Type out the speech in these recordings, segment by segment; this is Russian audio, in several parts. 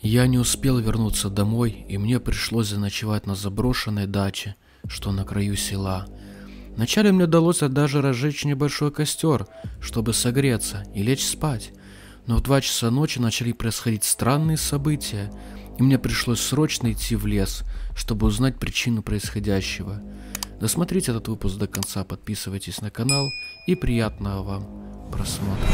Я не успел вернуться домой, и мне пришлось заночевать на заброшенной даче, что на краю села. Вначале мне удалось даже разжечь небольшой костер, чтобы согреться и лечь спать. Но в 2 часа ночи начали происходить странные события, и мне пришлось срочно идти в лес, чтобы узнать причину происходящего. Досмотрите этот выпуск до конца, подписывайтесь на канал и приятного вам просмотра.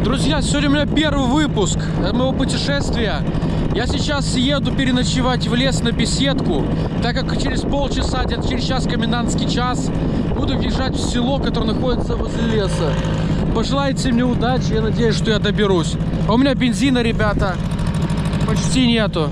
Друзья, сегодня у меня первый выпуск моего путешествия. Я сейчас еду переночевать в лес на беседку, так как через полчаса, где-то через час, комендантский час, буду въезжать в село, которое находится возле леса. Пожелайте мне удачи, я надеюсь, что я доберусь. А у меня бензина, ребята, почти нету.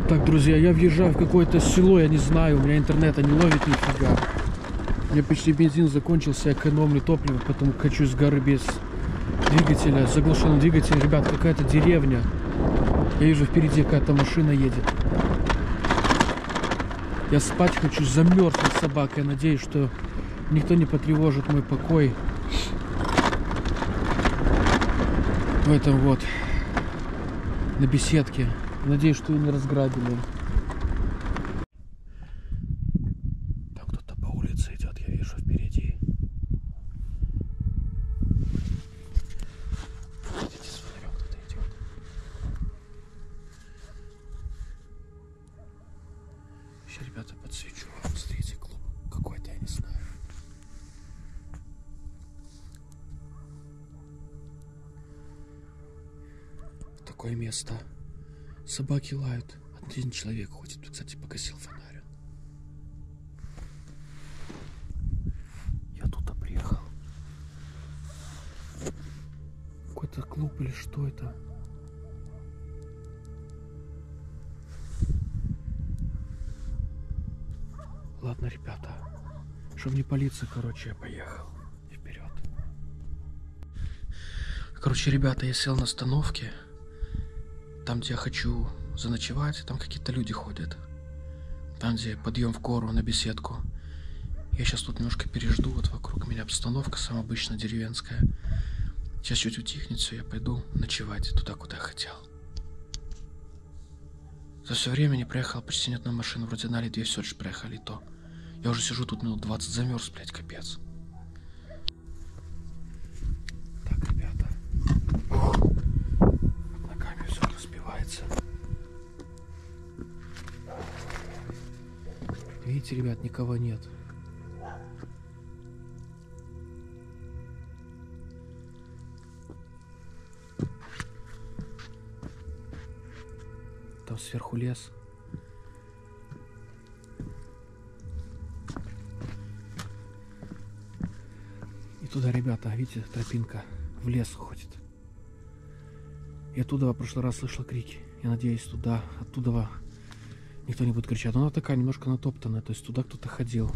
Так, друзья, я въезжаю в какое-то село, я не знаю, у меня интернета не ловит нифига. У меня почти бензин закончился, я экономлю топливо, поэтому качусь с горы без двигателя, с заглушенным двигателем. Ребят, какая-то деревня. Я вижу, впереди какая-то машина едет. Я спать хочу, замерзла собака. Я надеюсь, что никто не потревожит мой покой. В этом вот, на беседке. Надеюсь, что ее не разграбили. Там кто-то по улице идет, я вижу впереди. Видите, с фонарем кто-то идет. Сейчас, ребята, подсвечу вам. Смотрите, клуб какой-то, я не знаю. Такое место. Собаки лают. Один человек ходит. Кстати, погасил фонарь. Я тут приехал. Какой-то клуб или что это? Ладно, ребята. Чтобы не палиться, короче, я поехал. Вперед. Короче, ребята, я сел на остановке. Там, где я хочу заночевать, там какие-то люди ходят. Там, где подъем в гору на беседку. Я сейчас тут немножко пережду. Вот вокруг меня обстановка самая обычная деревенская. Сейчас чуть утихнет все, я пойду ночевать туда, куда я хотел. За все время не проехал почти ни одной машины. Вроде одна или две все лишь проехали, и то. Я уже сижу тут минут 20, замерз, блядь, капец. Так, ребята. Все разбивается. Видите, ребят, никого нет. Там сверху лес. И туда, ребята, видите, тропинка в лес уходит. Я оттуда в прошлый раз слышал крики. Я надеюсь, оттуда никто не будет кричать. Но она такая немножко натоптанная, то есть туда кто-то ходил.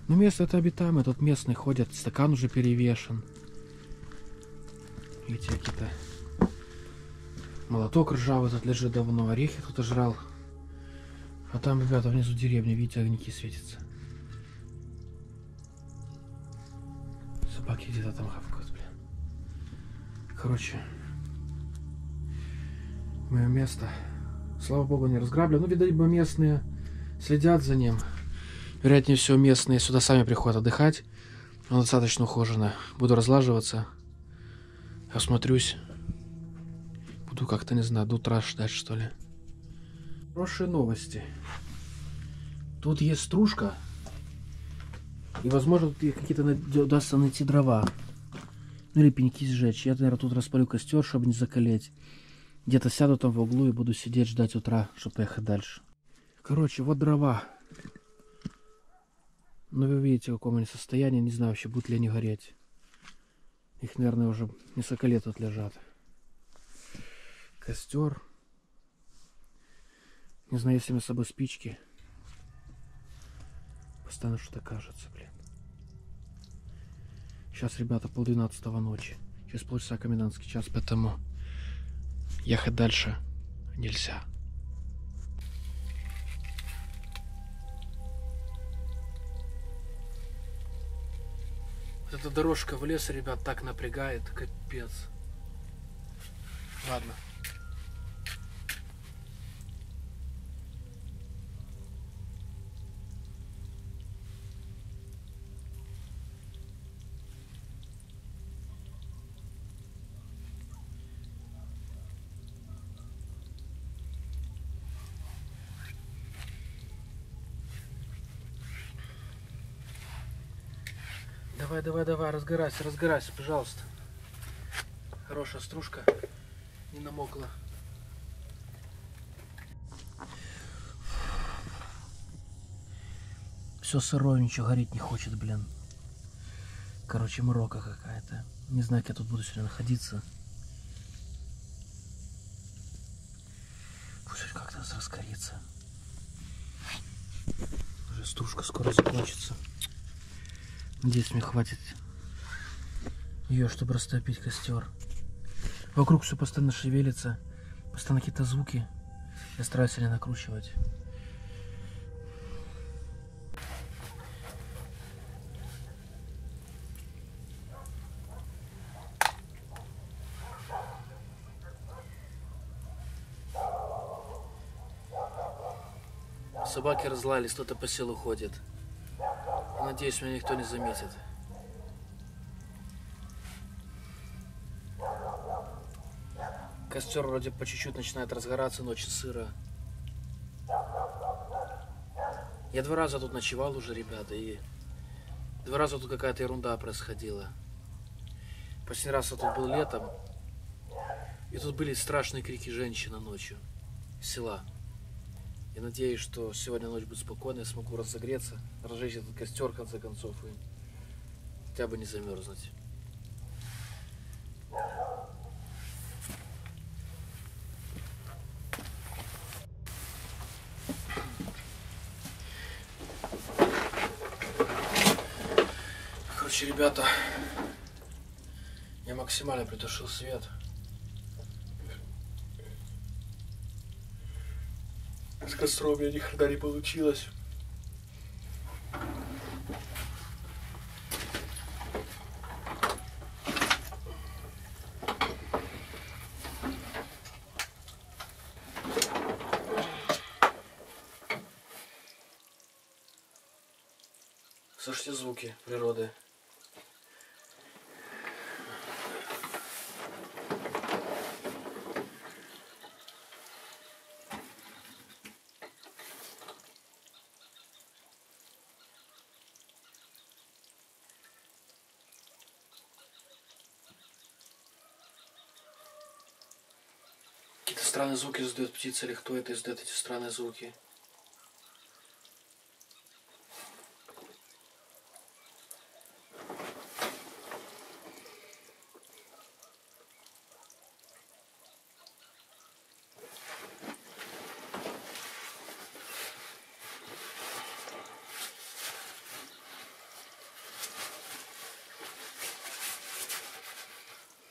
Но место это обитаемое, тут местные ходят, стакан уже перевешен. Видите, какие-то молоток ржавый тут лежит давно, орехи кто-то жрал. А там, ребята, внизу деревня, видите, огоньки светятся. Собаки где-то там хавкают, блин. Короче, мое место, слава богу, не разграблено. Ну, видать бы, местные следят за ним. Вероятнее всего, местные сюда сами приходят отдыхать. Он достаточно ухоженно. Буду разлаживаться. Осмотрюсь. Буду как-то, не знаю, до утра ждать, что ли. Хорошие новости. Тут есть стружка. И, возможно, тут какие-то удастся найти дрова. Ну, или пеньки сжечь. Я, наверное, тут распалю костер, чтобы не закалеть. Где-то сяду там в углу и буду сидеть, ждать утра, чтобы поехать дальше. Короче, вот дрова. Ну, вы видите, в каком они состоянии. Не знаю вообще, будут ли они гореть. Их, наверное, уже несколько лет тут лежат. Костер. Не знаю, если у меня с собой спички. Постоянно что-то кажется, блин. Сейчас, ребята, 11:30 ночи. Через полчаса комендантский час, поэтому ехать дальше нельзя. Вот эта дорожка в лес, ребят, так напрягает, капец. Ладно. Давай, давай, давай, разгорайся, пожалуйста. Хорошая стружка, не намокла. Все сырое, ничего гореть не хочет, блин. Короче, морока какая-то. Не знаю, как я тут буду сегодня находиться. Пусть как-то раскорится. Уже стружка скоро закончится. Надеюсь, мне хватит ее, чтобы растопить костер. Вокруг все постоянно шевелится, постоянно какие-то звуки. Я стараюсь не накручивать. Собаки разлались, кто-то по селу ходит. Надеюсь, меня никто не заметит. Костер вроде по чуть-чуть начинает разгораться, ночью сыро. Я 2 раза тут ночевал уже, ребята, и 2 раза тут какая-то ерунда происходила. Последний раз я тут был летом, и тут были страшные крики женщины ночью с села. Я надеюсь, что сегодня ночь будет спокойной, я смогу разогреться, разжечь этот костер, в конце концов, и хотя бы не замерзнуть. Короче, ребята, я максимально притушил свет. С костром у меня ни хрена не получилось. Слушайте звуки природы. Какие-то странные звуки издает птица, или кто это издает эти странные звуки.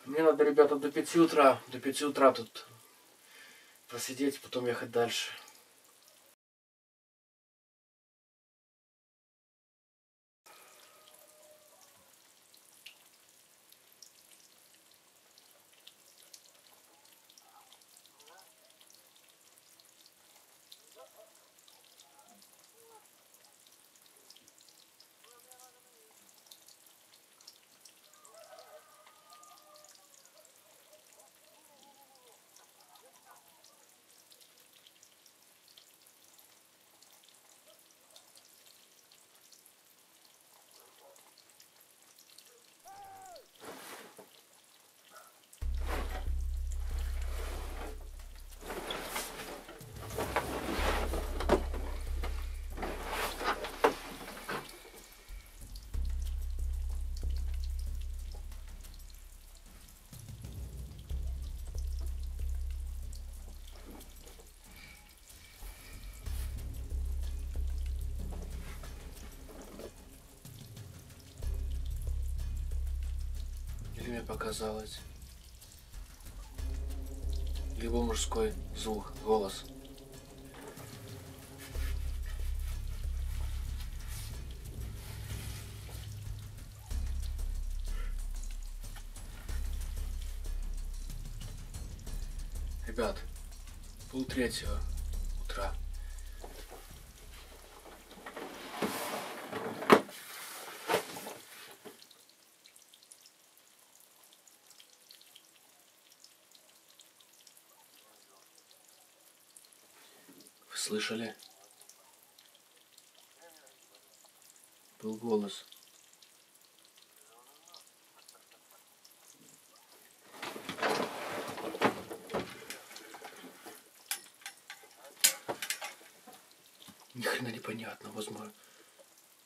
Мне надо, ребята, до 5 утра тут просидеть, потом ехать дальше. мне показалось? Либо мужской звук, голос. Ребят, 2:30 утра. Вы слышали? Был голос. Ни хрена непонятно, возможно.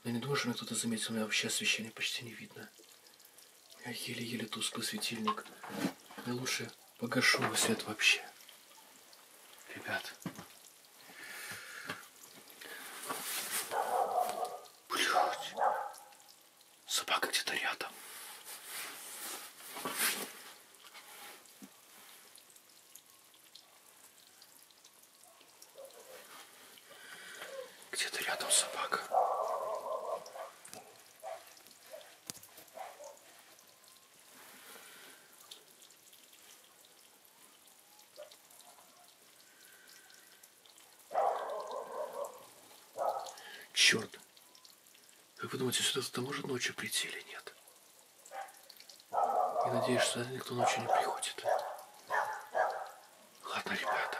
Я не думаю, что меня кто-то заметил, у меня вообще освещения почти не видно. У меня еле-еле тусклый светильник. Я лучше погашу свет вообще. Ребят. Блядь. Собака где-то рядом. Где-то рядом собака. Черт. Как вы думаете, сюда кто-то может ночью прийти или нет? Я надеюсь, что никто ночью не приходит. Ладно, ребята.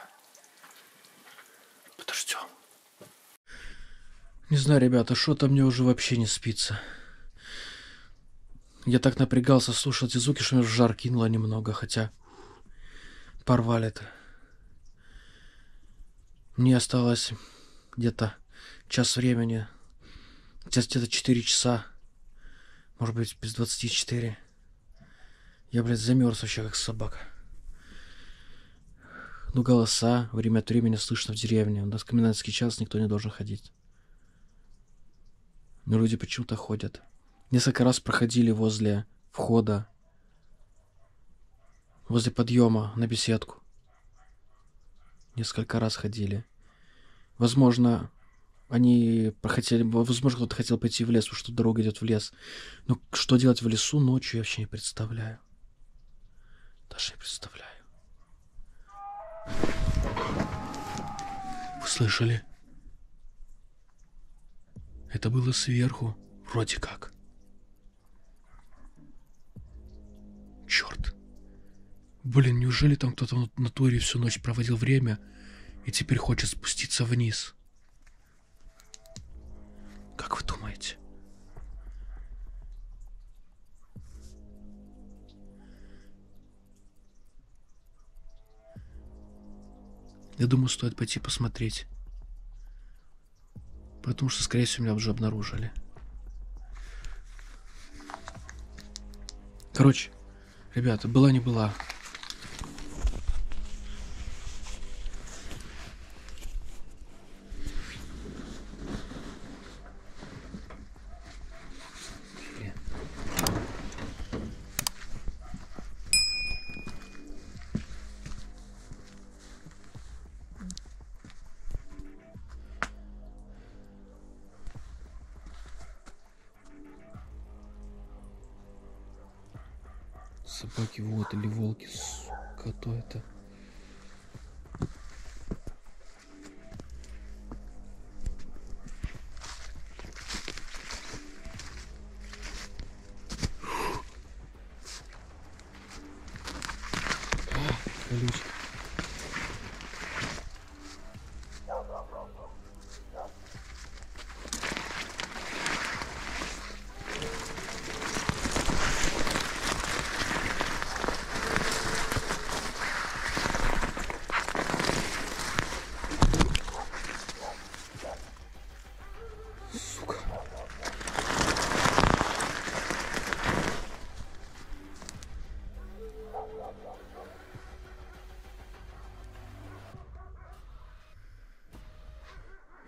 Подождем. Не знаю, ребята, что-то мне уже вообще не спится. Я так напрягался слушать эти звуки, что меня в жар кинуло немного, хотя порвали-то. Мне осталось где-то час времени. Сейчас где-то 4 часа. Может быть, без 24. Я, блядь, замерз вообще, как собака. Ну, голоса время от времени слышно в деревне. У нас комендантский час, никто не должен ходить. Но люди почему-то ходят. Несколько раз проходили возле входа, возле подъема на беседку. Несколько раз ходили. Возможно, они хотели, возможно, кто-то хотел пойти в лес, потому что дорога идет в лес. Но что делать в лесу ночью, я вообще не представляю. Даже не представляю. Вы слышали? Это было сверху, вроде как. Черт. Блин, неужели там кто-то в натуре всю ночь проводил время и теперь хочет спуститься вниз? Как вы думаете? Я думаю, стоит пойти посмотреть. Потому что, скорее всего, меня уже обнаружили. Короче, ребята, была не была. Собаки вот или волки, сука, то это. Колючий.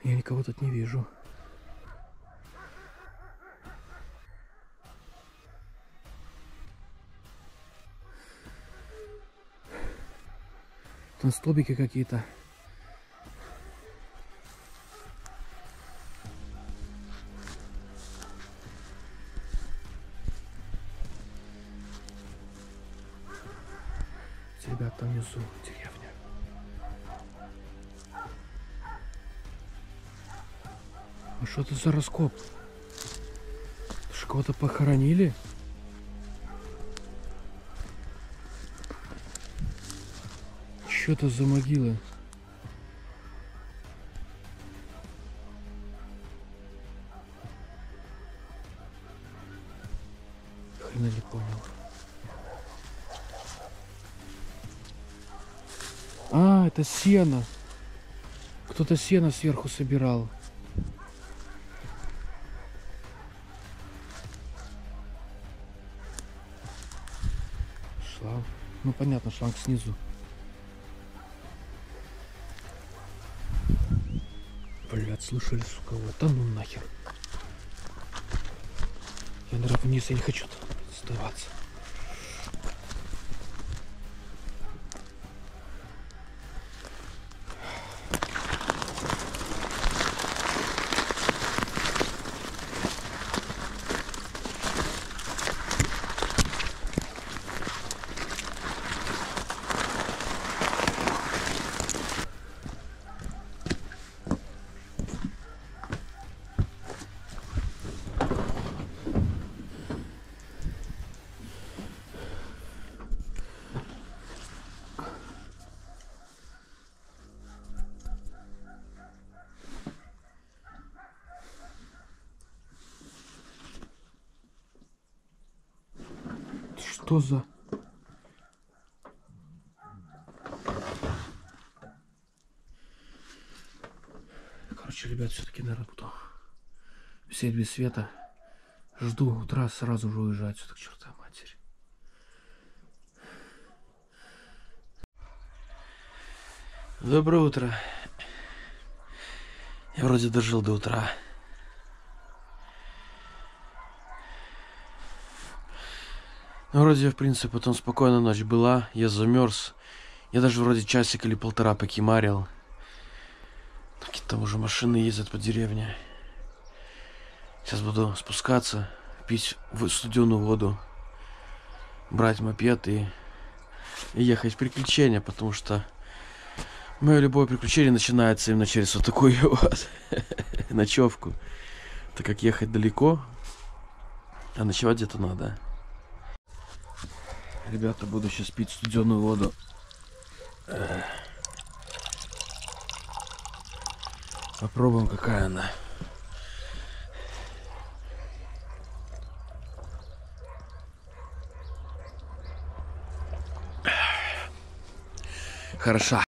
Я никого тут не вижу. Там столбики какие-то. Ребят, там внизу деревня. А что это за раскоп? Что, кого-то похоронили? Что это за могилы? Хрена не понял. А, это сено. Кто-то сено сверху собирал. Шланг. Ну понятно, шланг снизу. Блядь, слышали, сука, вот. Да ну нахер. Я, наверное, вниз, я не хочу оставаться. Что за... Короче, ребят, все-таки, наверное, буду сидеть без света. Жду утра, сразу же уезжать. Все-таки, чертова матери. Доброе утро. Я вроде дожил до утра. Ну, вроде, в принципе, потом спокойная ночь была. Я замерз. Я даже вроде часик или полтора покемарил. Какие-то уже машины ездят по деревне. Сейчас буду спускаться, пить студеную воду, брать мопед и ехать в приключения, потому что мое любое приключение начинается именно через вот такую вот ночевку. Так как ехать далеко, а ночевать где-то надо. Ребята, буду сейчас пить студеную воду. Попробуем, какая она. Хороша.